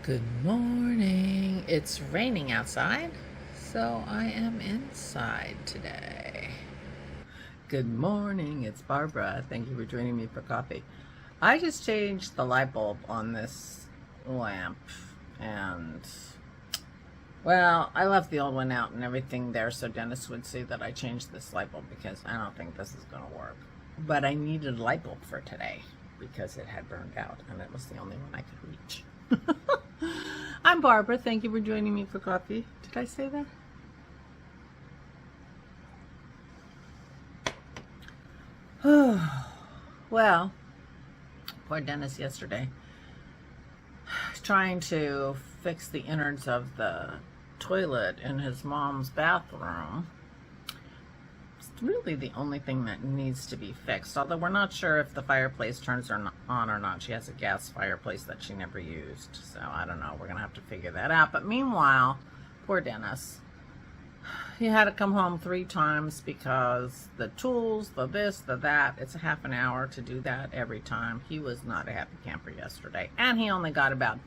Good morning. It's raining outside, so I am inside today. Good morning. It's Barbara. Thank you for joining me for coffee. I just changed the light bulb on this lamp, and well, I left the old one out and everything there so Dennis would see that I changed this light bulb because I don't think this is going to work. But I needed a light bulb for today because it had burned out and it was the only one I could reach. I'm Barbara. Thank you for joining me for coffee. Did I say that? Well, poor Dennis yesterday. Trying to fix the innards of the toilet in his mom's bathroom. It's really the only thing that needs to be fixed, although we're not sure if the fireplace turns on or not. She has a gas fireplace that she never used, so I don't know. We're gonna have to figure that out. But meanwhile, poor Dennis, he had to come home 3 times because the tools, the this, the that, it's a half an hour to do that every time. He was not a happy camper yesterday, and he only got about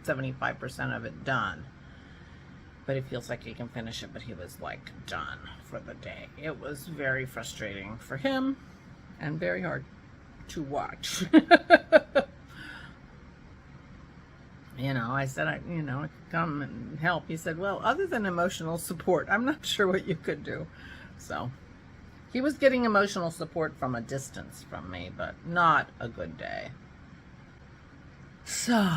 75% of it done. But it feels like he can finish it, but he was like done for the day. It was very frustrating for him and very hard to watch. I said, I could come and help. He said, well, other than emotional support, I'm not sure what you could do. So he was getting emotional support from a distance from me, but not a good day. So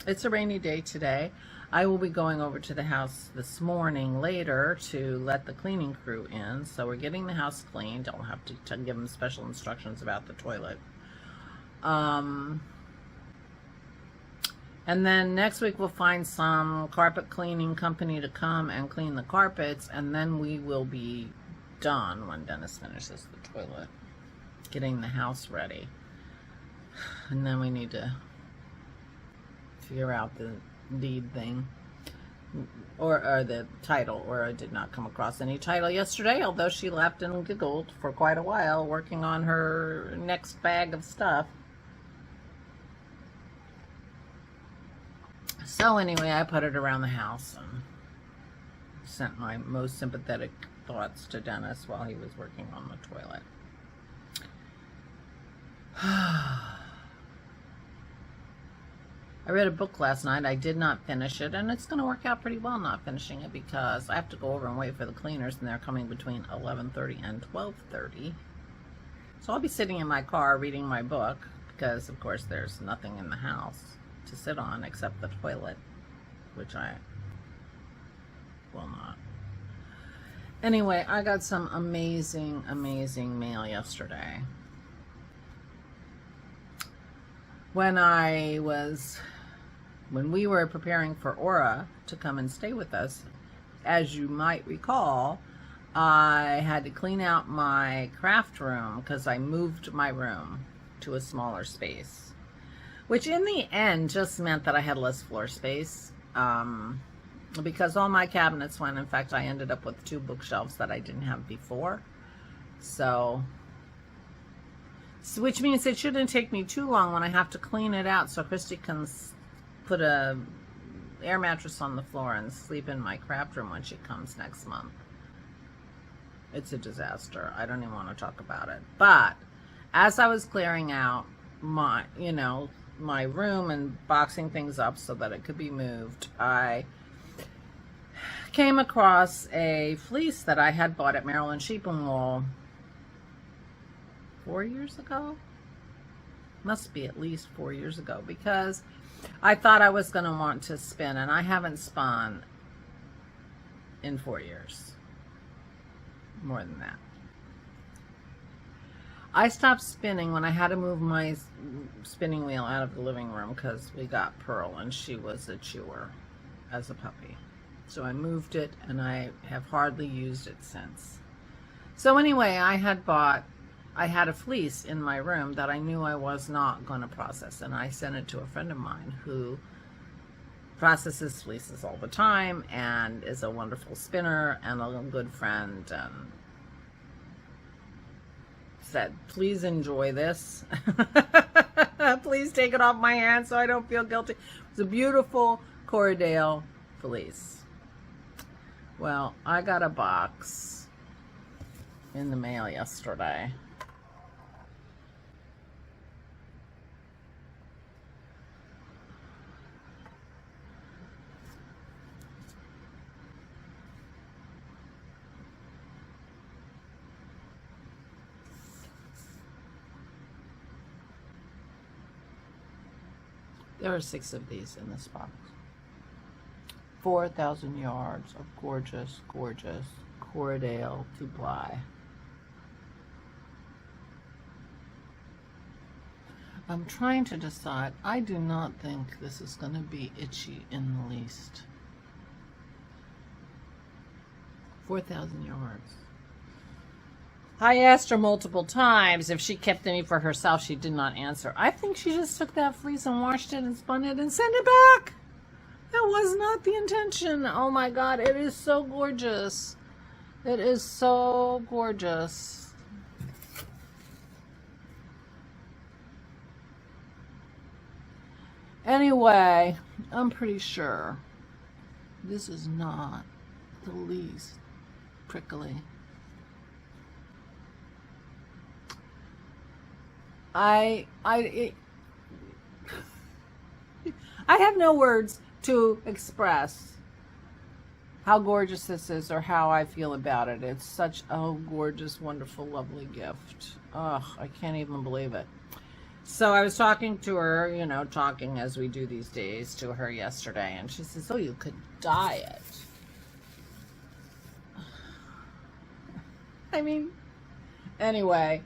it's a rainy day today. I will be going over to the house this morning later to let the cleaning crew in. So we're getting the house cleaned. I'll have to give them special instructions about the toilet. And then next week we'll find some carpet cleaning company to come and clean the carpets. And then we will be done when Dennis finishes the toilet, getting the house ready. And then we need to figure out the deed thing or the title, or I did not come across any title yesterday, although she laughed and giggled for quite a while working on her next bag of stuff. So anyway, I put it around the house and sent my most sympathetic thoughts to Dennis while he was working on the toilet. I read a book last night. I did not finish it, and it's going to work out pretty well not finishing it because I have to go over and wait for the cleaners, and they're coming between 11:30 and 12:30. So I'll be sitting in my car reading my book because, of course, there's nothing in the house to sit on except the toilet, which I will not. Anyway, I got some amazing, amazing mail yesterday. When we were preparing for Aura to come and stay with us, as you might recall, I had to clean out my craft room because I moved my room to a smaller space, which in the end just meant that I had less floor space because all my cabinets went. In fact, I ended up with 2 bookshelves that I didn't have before. So which means it shouldn't take me too long when I have to clean it out so Christy can put a air mattress on the floor and sleep in my craft room when she comes next month. It's a disaster. I don't even want to talk about it. But as I was clearing out my room and boxing things up so that it could be moved, I came across a fleece that I had bought at Maryland Sheep and Wool 4 years ago. Must be at least 4 years ago, because I thought I was going to want to spin, and I haven't spun in 4 years. More than that. I stopped spinning when I had to move my spinning wheel out of the living room because we got Pearl and she was a chewer as a puppy. So I moved it and I have hardly used it since. So anyway, I had a fleece in my room that I knew I was not going to process, and I sent it to a friend of mine who processes fleeces all the time and is a wonderful spinner and a good friend. said, please enjoy this. Please take it off my hands so I don't feel guilty. It's a beautiful Coronavlog fleece. Well, I got a box in the mail yesterday. There are 6 of these in this box. 4,000 yards of gorgeous, gorgeous Coronavlog to ply. I'm trying to decide. I do not think this is going to be itchy in the least. 4,000 yards. I asked her multiple times if she kept any for herself. She did not answer. I think she just took that fleece and washed it and spun it and sent it back. That was not the intention. Oh my God, it is so gorgeous. It is so gorgeous. Anyway, I'm pretty sure this is not the least prickly. I have no words to express how gorgeous this is or how I feel about it. It's such a gorgeous, wonderful, lovely gift. Ugh, I can't even believe it. So I was talking to her, you know, talking as we do these days to her yesterday, and she says, oh, you could dye it. I mean, anyway,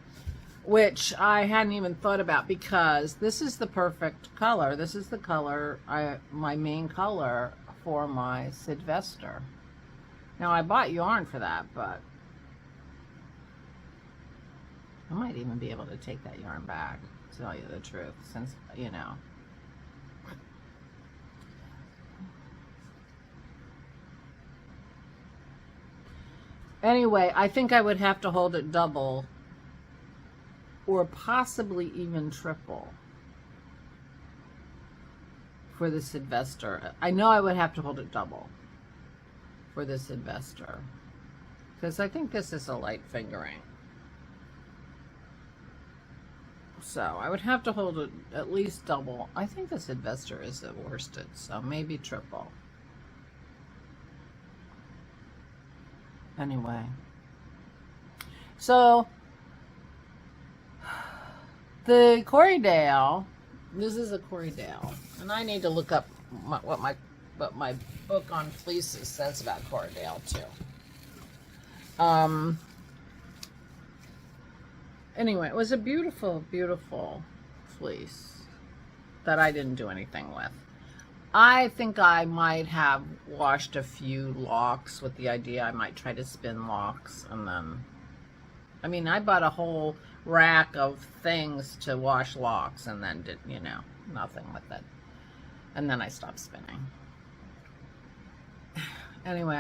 which I hadn't even thought about, because this is the perfect color. This is the color, my main color for my Sylvester. Now, I bought yarn for that, but I might even be able to take that yarn back, to tell you the truth, since, you know. Anyway, I think I would have to hold it double, or possibly even triple, for the Sylvester. I know I would have to hold it double for the Sylvester, because I think this is a light fingering. So I would have to hold it at least double. I think the Sylvester is the worsted, so maybe triple. Anyway, so the Coronavlog, this is a Coronavlog, and I need to look up what my book on fleeces says about Coronavlog too. Anyway, it was a beautiful, beautiful fleece that I didn't do anything with. I think I might have washed a few locks with the idea I might try to spin locks, and then, I mean, I bought a whole rack of things to wash locks and then did, you know, nothing with it. And then I stopped spinning. Anyway,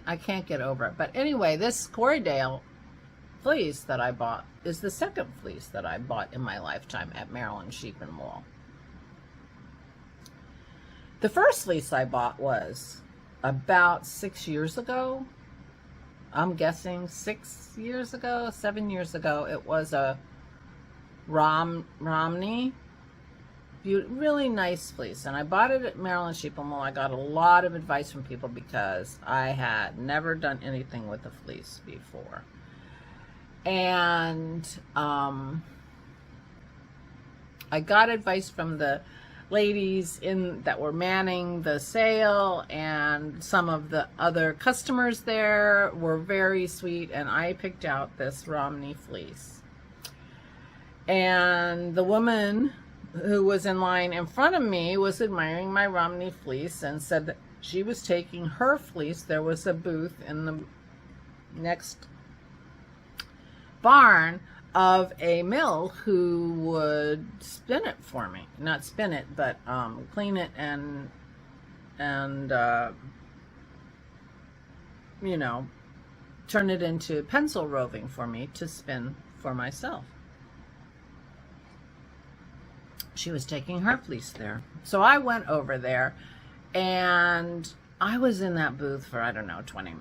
I can't get over it. But anyway, this Coronavlog fleece that I bought is the second fleece that I bought in my lifetime at Maryland Sheep and Wool. The first fleece I bought was about 6 years ago. I'm guessing 6 years ago, 7 years ago. It was a Romney, really nice fleece, and I bought it at Maryland Sheep and Wool. I got a lot of advice from people because I had never done anything with a fleece before, and I got advice from the ladies that were manning the sale, and some of the other customers there were very sweet, and I picked out this Romney fleece. And the woman who was in line in front of me was admiring my Romney fleece and said that she was taking her fleece. There was a booth in the next barn of a mill who would spin it for me. Not spin it, but clean it and you know, turn it into pencil roving for me to spin for myself. She was taking her fleece there. So I went over there, and I was in that booth for, I don't know, 20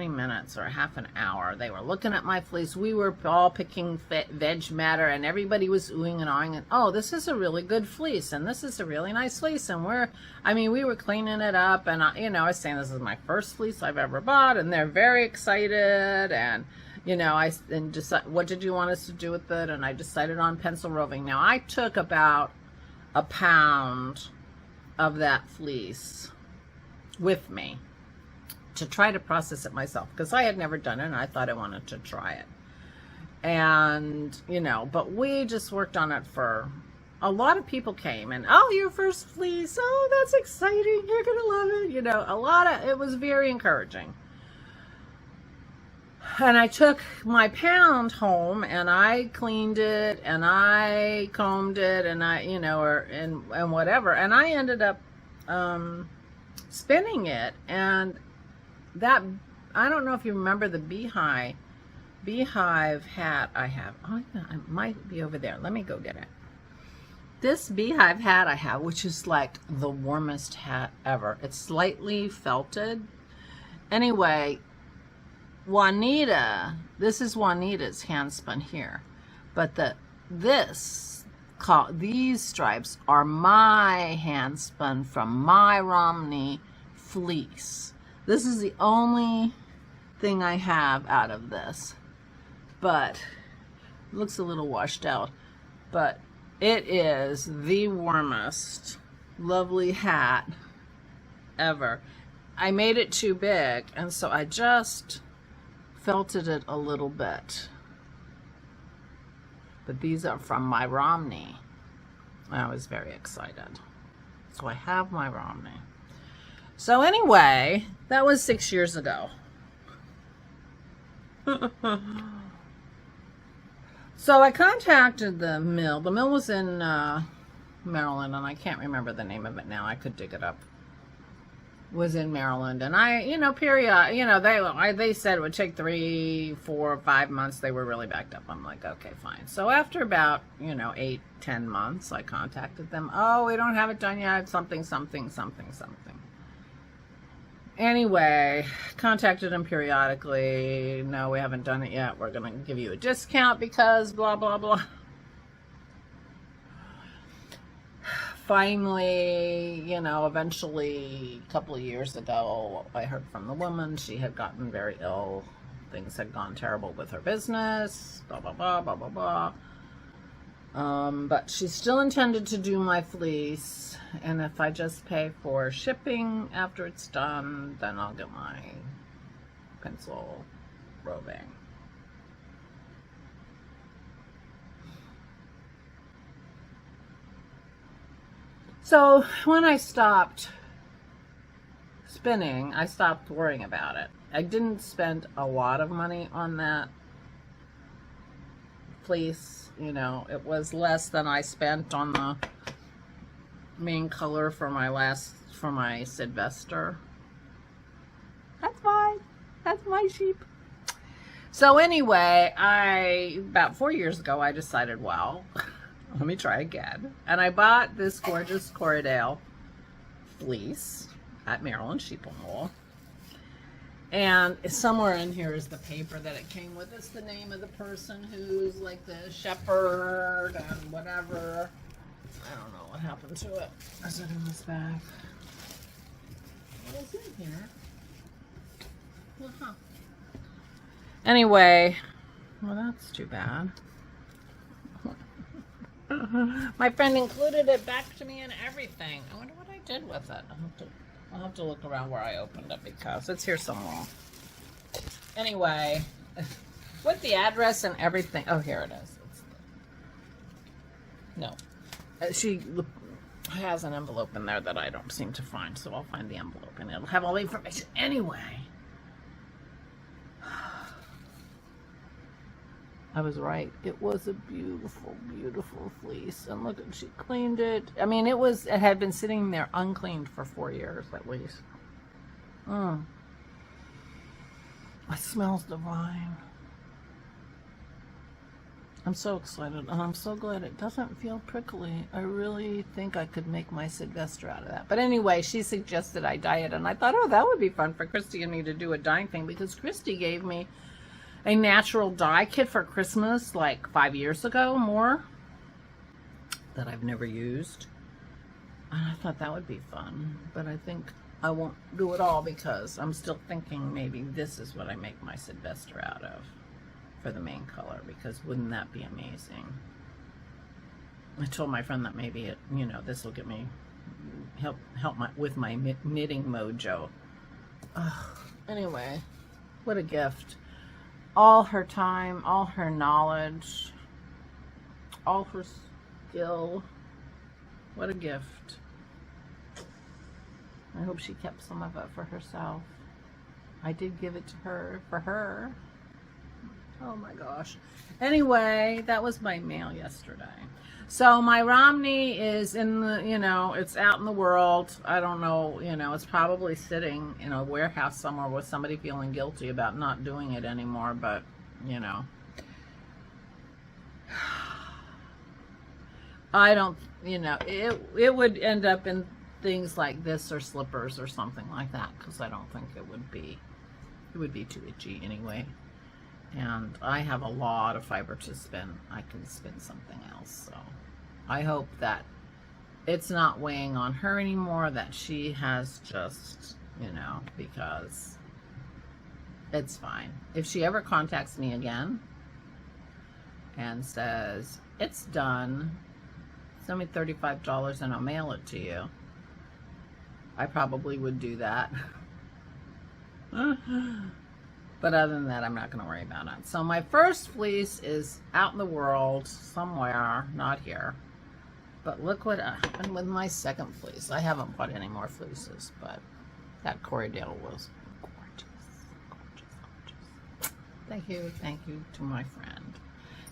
minutes or half an hour. They were looking at my fleece. We were all picking veg matter, and everybody was oohing and awing, and oh, this is a really good fleece, and this is a really nice fleece, and we were cleaning it up, and I was saying this is my first fleece I've ever bought, and they're very excited, and what did you want us to do with it? And I decided on pencil roving. Now, I took about a pound of that fleece with me to try to process it myself, because I had never done it and I thought I wanted to try it. And, but we just worked on it for, a lot of people came and, oh, your first fleece, oh, that's exciting, you're gonna love it, it was very encouraging. And I took my pound home and I cleaned it and I combed it and and whatever, and I ended up spinning it. And that, I don't know if you remember the beehive hat I have. Oh, it might be over there. Let me go get it. This beehive hat I have, which is like the warmest hat ever. It's slightly felted. Anyway, this is Juanita's hand spun here, but these stripes are my hand spun from my Romney fleece. This is the only thing I have out of this, but it looks a little washed out, but it is the warmest, lovely hat ever. I made it too big, and so I just felted it a little bit. But these are from my Romney. I was very excited. So I have my Romney. So anyway, that was 6 years ago. So I contacted the mill. The mill was in Maryland, and I can't remember the name of it now. I could dig it up. Was in Maryland, and they said it would take 3, 4, 5 months. They were really backed up. I'm like, okay, fine. So after about 8, 10 months, I contacted them. Oh, we don't have it done yet. Something. Anyway, contacted them periodically. No, we haven't done it yet. We're gonna give you a discount because blah blah blah. Finally, eventually, a couple of years ago, I heard from the woman. She had gotten very ill. Things had gone terrible with her business, blah, blah, blah, blah, blah, blah. But she still intended to do my fleece, and if I just pay for shipping after it's done, then I'll get my pencil roving. So when I stopped spinning, I stopped worrying about it. I didn't spend a lot of money on that fleece. It was less than I spent on the main color for my Sylvester. That's fine. That's my sheep. So anyway, about 4 years ago, I decided, well, let me try again. And I bought this gorgeous Coronavlog fleece at Maryland Sheep and Wool. And somewhere in here is the paper that it came with. It's the name of the person who's like the shepherd and whatever. I don't know what happened to it. Is it in this bag? What is in here? Uh-huh. Anyway, well, that's too bad. My friend included it back to me and everything. I wonder what I did with it. I'll have to look around where I opened it because it's here somewhere. Anyway, with the address and everything. Oh, here it is. No. She has an envelope in there that I don't seem to find, so I'll find the envelope and it'll have all the information. Anyway. I was right. It was a beautiful, beautiful fleece. And look, she cleaned it. I mean, it had been sitting there uncleaned for 4 years at least. It smells divine. I'm so excited, and I'm so glad it doesn't feel prickly. I really think I could make my Sylvester out of that. But anyway, she suggested I dye it, and I thought, oh, that would be fun for Christy and me to do a dyeing thing, because Christy gave me a natural dye kit for Christmas like 5 years ago, more, that I've never used. And I thought that would be fun, but I think I won't do it all because I'm still thinking maybe this is what I make my Sylvester out of for the main color, because wouldn't that be amazing? I told my friend that maybe it, you know, this will get me help with my knitting mojo. Ugh. Anyway, what a gift. All her time, all her knowledge, all her skill. What a gift. I hope she kept some of it for herself. I did give it to her for her. Oh my gosh. Anyway, that was my mail yesterday. So my Romney is in the, you know, it's out in the world. I don't know, you know, it's probably sitting in a warehouse somewhere with somebody feeling guilty about not doing it anymore, but, you know. I don't, you know, it would end up in things like this or slippers or something like that, because I don't think it would be too itchy anyway. And I have a lot of fiber to spin. I can spin something else. So I hope that it's not weighing on her anymore, that she has just, you know, because it's fine. If she ever contacts me again and says, it's done, send me $35 and I'll mail it to you, I probably would do that. But other than that, I'm not going to worry about it. So my first fleece is out in the world somewhere, not here. But look what happened with my second fleece. I haven't bought any more fleeces, but that Corriedale was gorgeous, gorgeous, gorgeous. Thank you to my friend.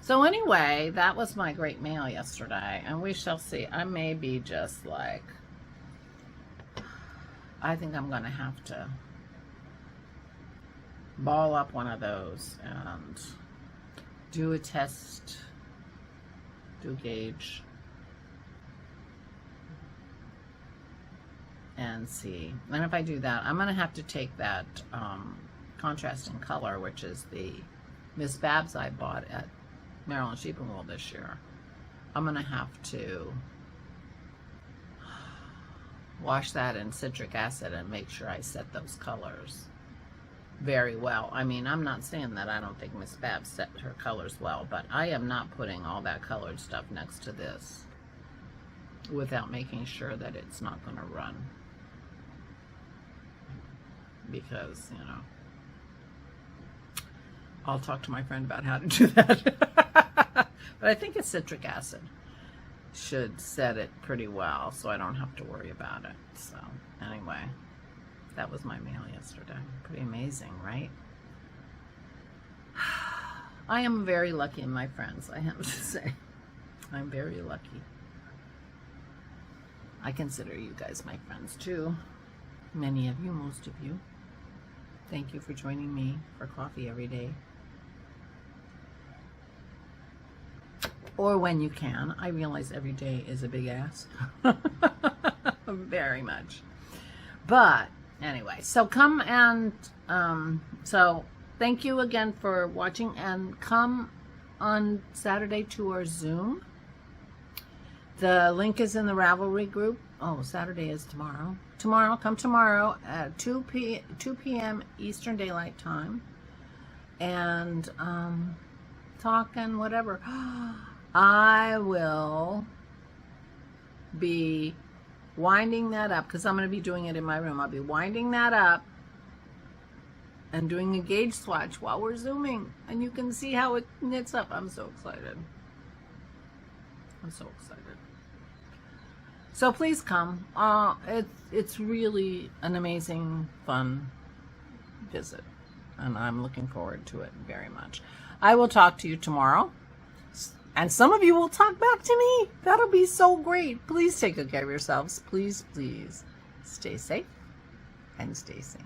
So anyway, that was my great mail yesterday, and we shall see. I may be just like, I think I'm going to have to ball up one of those and do a test, do a gauge, and see. And if I do that, I'm going to have to take that contrasting color, which is the Miss Babs I bought at Maryland Sheep and Wool this year. I'm going to have to wash that in citric acid and make sure I set those colors very well. I mean, I'm not saying that I don't think Miss Babs set her colors well, but I am not putting all that colored stuff next to this without making sure that it's not going to run, because, you know, I'll talk to my friend about how to do that. But I think it's citric acid should set it pretty well, so I don't have to worry about it. So anyway, that was my mail yesterday. Pretty amazing, right? I am very lucky in my friends, I have to say. I'm very lucky. I consider you guys my friends too. Many of you, most of you. Thank you for joining me for coffee every day. Or when you can. I realize every day is a big ask. Very much. But anyway, so come and so thank you again for watching, and come on Saturday to our Zoom. The link is in the Ravelry group. Oh, Saturday is tomorrow. Come tomorrow at 2 p.m. Eastern Daylight Time, and talk and whatever. I will be winding that up, because I'm going to be doing it in my room. I'll be winding that up and doing a gauge swatch while we're Zooming, and you can see how it knits up. I'm so excited. I'm so excited. So please come. It's really an amazing, fun visit, and I'm looking forward to it very much. I will talk to you tomorrow, and some of you will talk back to me. That'll be so great. Please take good care of yourselves. Please, please stay safe and stay sane.